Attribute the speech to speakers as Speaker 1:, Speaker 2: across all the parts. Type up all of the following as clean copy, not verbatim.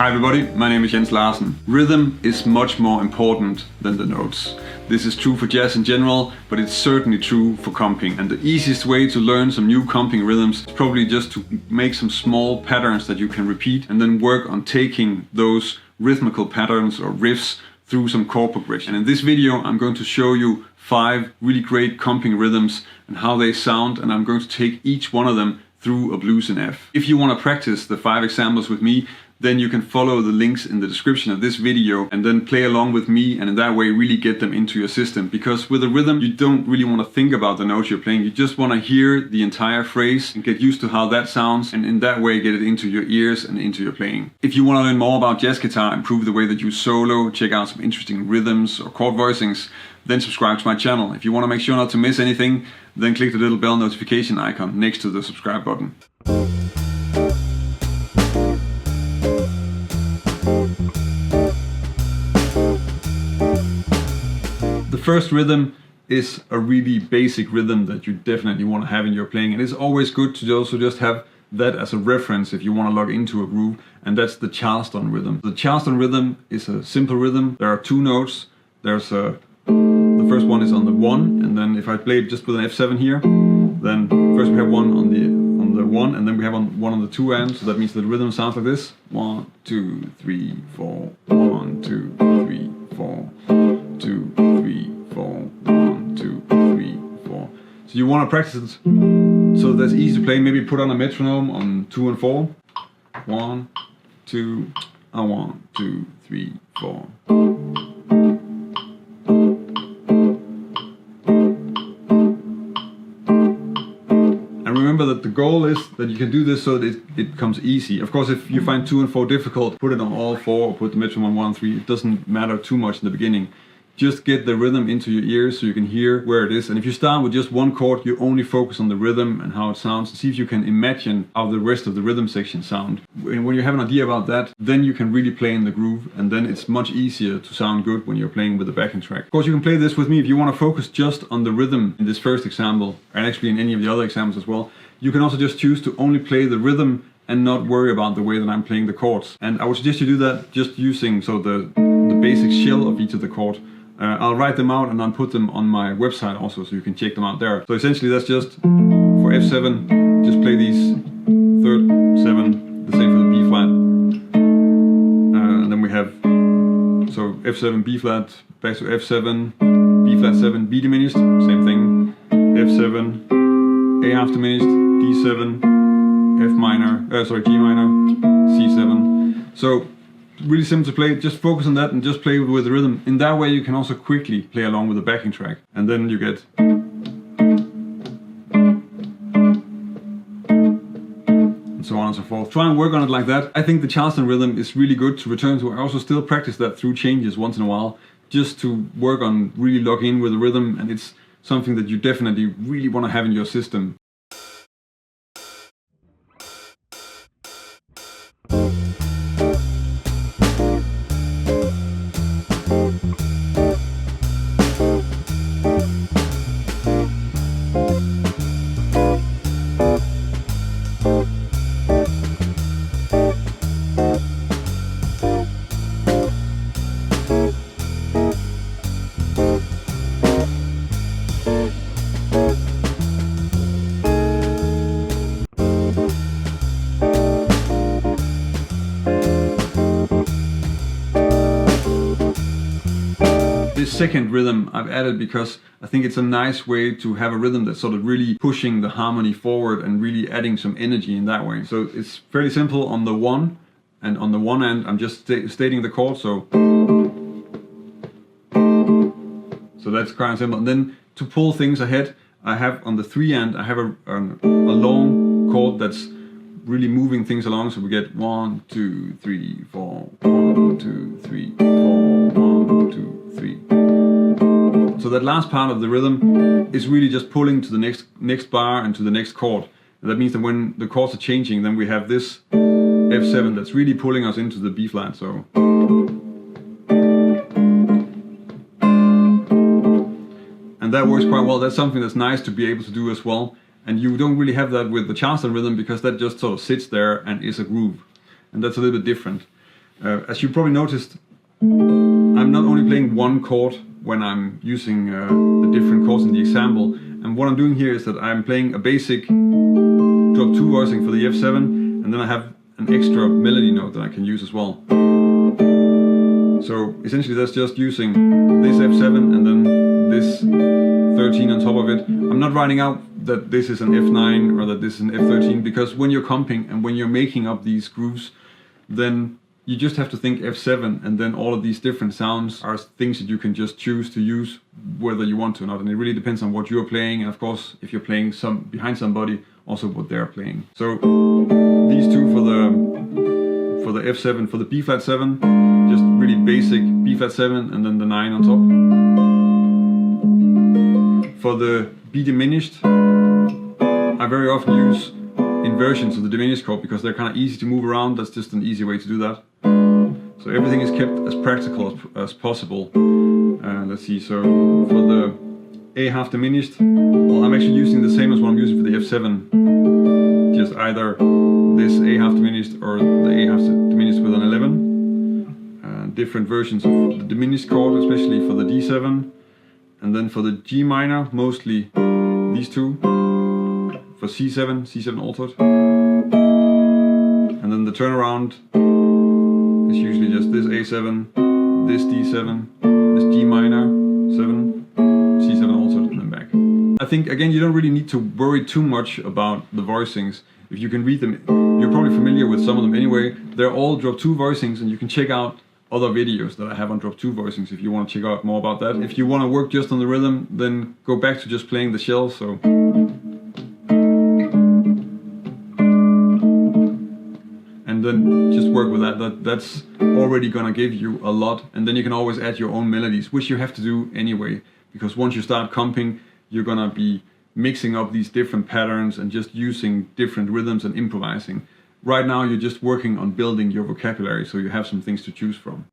Speaker 1: Hi everybody, my name is Larsen. Rhythm is much more important than the notes. This is true for jazz in general, but it's certainly true for comping. And the easiest way to learn some new comping rhythms is probably just to make some small patterns that you can repeat and then work on taking those rhythmical patterns or riffs through some chord progression. And in this video I'm going to show you 5 really great comping rhythms and how they sound, and I'm going to take each one of them through a blues in F. If you want to practice the 5 examples with me, then you can follow the links in the description of this video and then play along with me, and in that way really get them into your system. Because with a rhythm you don't really want to think about the notes you're playing, you just want to hear the entire phrase and get used to how that sounds, and in that way get it into your ears and into your playing. If you want to learn more about jazz guitar, improve the way that you solo, check out some interesting rhythms or chord voicings, then subscribe to my channel. If you want to make sure not to miss anything, then click the little bell notification icon next to the subscribe button. The first rhythm is a really basic rhythm that you definitely want to have in your playing, and it's always good to also just have that as a reference if you want to log into a groove, and that's the Charleston rhythm. The Charleston rhythm is a simple rhythm. There are 2 notes. There's the first one is on the 1, and then if I play just with an F7 here, then first we have 1 on the 1, and then we have 1 on the 2 end, so that means the rhythm sounds like this: 1, 2, 3, 4, 1, 2, 3, 4, 2, 3, 4, 1, 2, 3, 4. So you want to practice it so that's easy to play. Maybe put on a metronome on 2 and 4. 1, 2, 1, 2, 3, 4. Remember that the goal is that you can do this so that it comes easy. Of course, if you find 2 and 4 difficult, put it on all 4 or put the metronome on 1 and 3. It doesn't matter too much in the beginning. Just get the rhythm into your ears so you can hear where it is. And if you start with just 1 chord, you only focus on the rhythm and how it sounds. See if you can imagine how the rest of the rhythm section sound. And when you have an idea about that, then you can really play in the groove, and then it's much easier to sound good when you're playing with the backing track. Of course, you can play this with me if you want to focus just on the rhythm in this first example, and actually in any of the other examples as well. You can also just choose to only play the rhythm and not worry about the way that I'm playing the chords. And I would suggest you do that just using the basic shell of each of the chords. I'll write them out and I'll put them on my website also, so you can check them out there. So essentially that's just for F7, just play these 3rd, 7, the same for the B flat. And then we have, so F7, B flat, back to F7, B flat 7, B diminished, same thing, F7, A half diminished, D7, F minor, G minor, C7. So really simple to play. Just focus on that and just play with the rhythm. In that way you can also quickly play along with the backing track, and then you get and so on and so forth. Try and work on it like that. I think the Charleston rhythm is really good to return to. I also still practice that through changes once in a while, just to work on really logging in with the rhythm, and it's something that you definitely really want to have in your system. This second rhythm I've added because I think it's a nice way to have a rhythm that's sort of really pushing the harmony forward and really adding some energy in that way. So it's fairly simple on the 1, and on the 1 end I'm just stating the chord, so that's kind of simple. And then to pull things ahead, I have on the 3 end I have a long chord that's really moving things along, so we get 1, 2, 3, 4, 1, 2, 3, 4, 1, 2, 3. So that last part of the rhythm is really just pulling to the next bar and to the next chord. And that means that when the chords are changing, then we have this F7 that's really pulling us into the B flat. So and that works quite well. That's something that's nice to be able to do as well. And you don't really have that with the Charleston rhythm, because that just sort of sits there and is a groove. And that's a little bit different. As you probably noticed, I'm not only playing one chord when I'm using the different chords in the example, and what I'm doing here is that I'm playing a basic drop 2 voicing for the F7, and then I have an extra melody note that I can use as well. So essentially that's just using this F7 and then this 13 on top of it. I'm not writing out that this is an F9 or that this is an F13, because when you're comping and when you're making up these grooves, then you just have to think F7, and then all of these different sounds are things that you can just choose to use whether you want to or not, and it really depends on what you're playing, and of course if you're playing behind somebody, also what they're playing. So these two for the F7, for the B flat 7, just really basic B flat 7 and then the 9 on top. For the B diminished, I very often use inversions of the diminished chord because they're kind of easy to move around. That's just an easy way to do that. So everything is kept as practical as possible. Let's see, so for the A half diminished, well, I'm actually using the same as what I'm using for the F7. Just either this A half diminished or the A half diminished with an 11. Different versions of the diminished chord, especially for the D7. And then for the G minor, mostly these two. For C7, C7 altered. And then the turnaround is usually just this A7, this D7, this G minor 7, C7 altered, and then back. I think again you don't really need to worry too much about the voicings. If you can read them, you're probably familiar with some of them anyway. They're all drop 2 voicings, and you can check out other videos that I have on drop 2 voicings if you want to check out more about that. If you want to work just on the rhythm, then go back to just playing the shells. So. And then just work with that. That's already gonna give you a lot, and then you can always add your own melodies, which you have to do anyway, because once you start comping, you're gonna be mixing up these different patterns and just using different rhythms and improvising. Right now you're just working on building your vocabulary, so you have some things to choose from.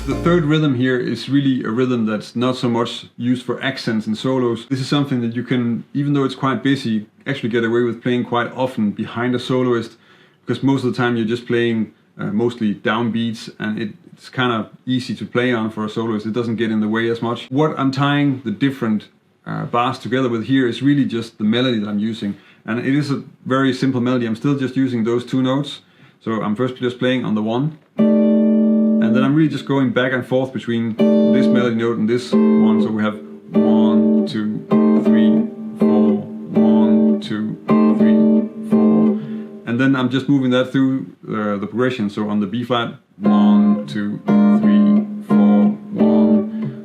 Speaker 1: The third rhythm here is really a rhythm that's not so much used for accents and solos. This is something that you can, even though it's quite busy, actually get away with playing quite often behind a soloist, because most of the time you're just playing mostly downbeats, and it's kind of easy to play on for a soloist. It doesn't get in the way as much. What I'm tying the different bars together with here is really just the melody that I'm using, and it is a very simple melody. I'm still just using those 2 notes. So I'm first just playing on the 1, and then I'm really just going back and forth between this melody note and this one. So we have 1, 2, 3, 4, 1, 2, 3, 4, and then I'm just moving that through the progression. So on the B flat, 1, 2, 3, 4,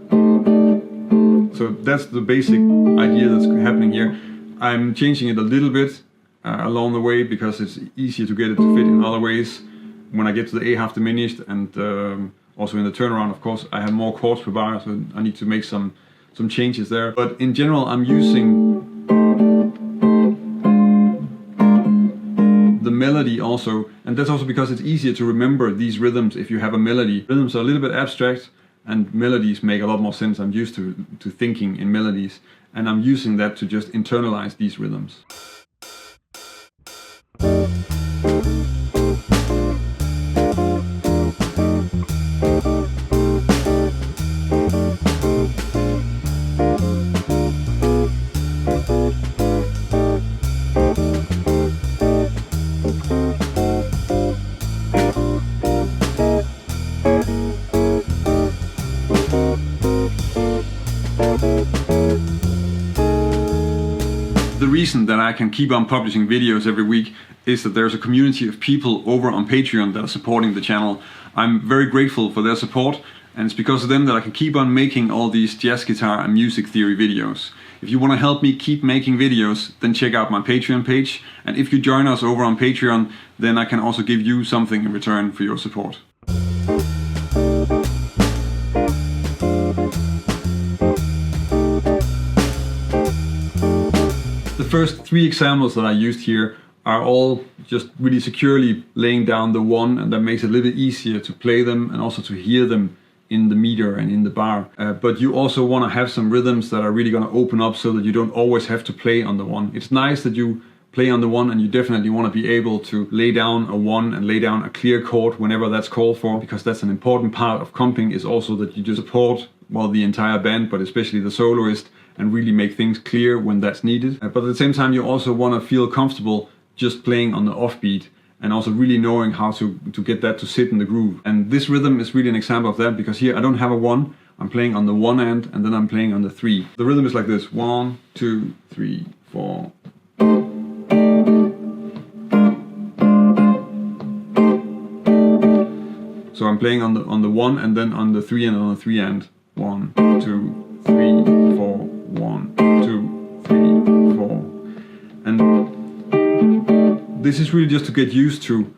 Speaker 1: 1. So that's the basic idea that's happening here. I'm changing it a little bit along the way because it's easier to get it to fit in other ways. When I get to the A half diminished, and also in the turnaround, of course, I have more chords per bar, so I need to make some changes there. But in general, I'm using the melody also, and that's also because it's easier to remember these rhythms if you have a melody. Rhythms are a little bit abstract, and melodies make a lot more sense. I'm used to thinking in melodies, and I'm using that to just internalize these rhythms. The reason that I can keep on publishing videos every week is that there's a community of people over on Patreon that are supporting the channel. I'm very grateful for their support, And it's because of them that I can keep on making all these jazz guitar and music theory videos. If you want to help me keep making videos, then check out my Patreon page. And if you join us over on Patreon, then I can also give you something in return for your support. The first 3 examples that I used here are all just really securely laying down the 1, and that makes it a little bit easier to play them and also to hear them in the meter and in the bar. But you also want to have some rhythms that are really going to open up so that you don't always have to play on the 1. It's nice that you play on the 1, and you definitely want to be able to lay down a 1 and lay down a clear chord whenever that's called for, because that's an important part of comping, is also that you just support, well, the entire band, but especially the soloist, and really make things clear when that's needed. But at the same time, you also want to feel comfortable just playing on the offbeat, and also really knowing how to get that to sit in the groove. And this rhythm is really an example of that, because here I don't have a 1, I'm playing on the 1 end, and then I'm playing on the 3. The rhythm is like this: 1, 2, 3, 4. So I'm playing on the 1 and then on the 3 and on the 3 end. 1, 2, 3, 4, 1, 2, 3, 4. And this is really just to get used to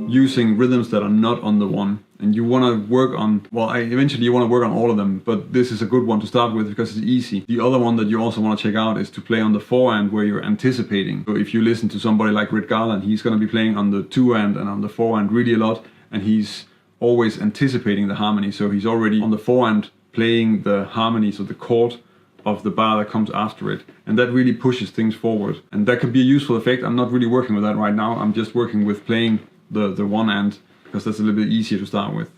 Speaker 1: using rhythms that are not on the 1. And you want to work on, well, eventually you want to work on all of them, but this is a good one to start with because it's easy. The other one that you also want to check out is to play on the 4 end, where you're anticipating. So if you listen to somebody like Rick Garland, he's going to be playing on the 2 end and on the 4 end really a lot, and he's always anticipating the harmony. So he's already on the 4 end playing the harmony, so the chord of the bar that comes after it, and that really pushes things forward, and that can be a useful effect. I'm not really working with that right now. I'm just working with playing the 1 end, because that's a little bit easier to start with.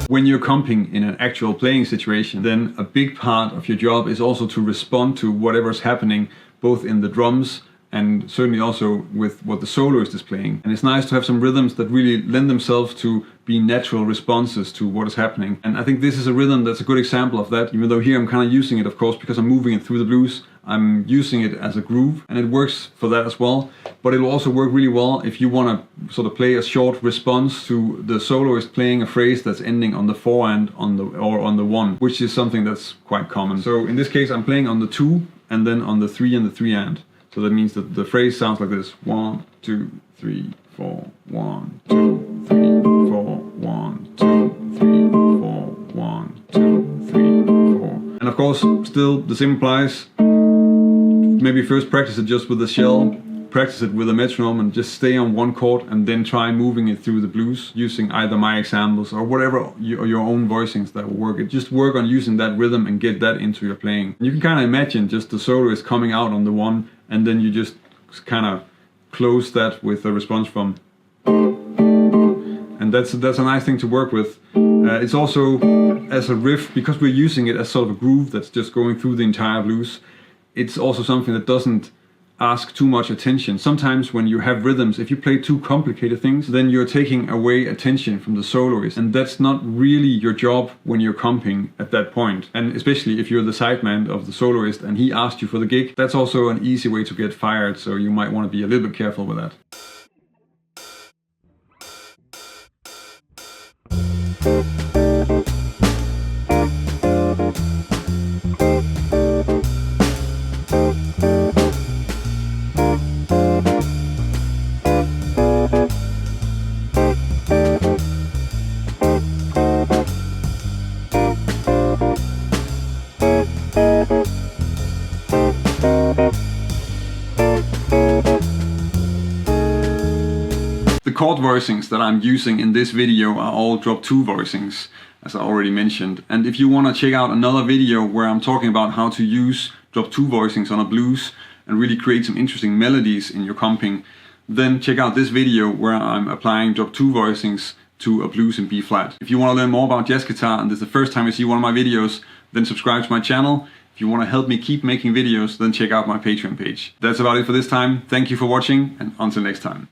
Speaker 1: When you're comping in an actual playing situation, then a big part of your job is also to respond to whatever's happening, both in the drums and certainly also with what the soloist is playing. And it's nice to have some rhythms that really lend themselves to be natural responses to what is happening. And I think this is a rhythm that's a good example of that, even though here I'm kind of using it, of course, because I'm moving it through the blues. I'm using it as a groove, and it works for that as well. But it will also work really well if you want to sort of play a short response to the soloist playing a phrase that's ending on the 4 end or on the 1, which is something that's quite common. So in this case, I'm playing on the 2 and then on the 3 and the 3 end. So that means that the phrase sounds like this: 1, 2, 3, 4, 1, 2, 3, 4, 1, 2, 3, 4, 1, 2, 3, 4. And of course, still the same applies. Maybe first practice it just with the shell, practice it with a metronome, and just stay on 1 chord, and then try moving it through the blues using either my examples or whatever your own voicings that will work. Just work on using that rhythm and get that into your playing. You can kind of imagine just the soloist coming out on the 1, and then you just kind of close that with a response from, and that's a nice thing to work with. It's also as a riff, because we're using it as sort of a groove that's just going through the entire blues. It's also something that doesn't ask too much attention. Sometimes when you have rhythms, if you play too complicated things, then you're taking away attention from the soloist, and that's not really your job when you're comping at that point. And especially if you're the sideman of the soloist and he asked you for the gig, that's also an easy way to get fired, so you might want to be a little bit careful with that. The chord voicings that I'm using in this video are all drop 2 voicings, as I already mentioned. And if you want to check out another video where I'm talking about how to use drop 2 voicings on a blues, and really create some interesting melodies in your comping, then check out this video where I'm applying drop 2 voicings to a blues in B flat. If you want to learn more about jazz guitar and this is the first time you see one of my videos, then subscribe to my channel. If you want to help me keep making videos, then check out my Patreon page. That's about it for this time. Thank you for watching, and until next time.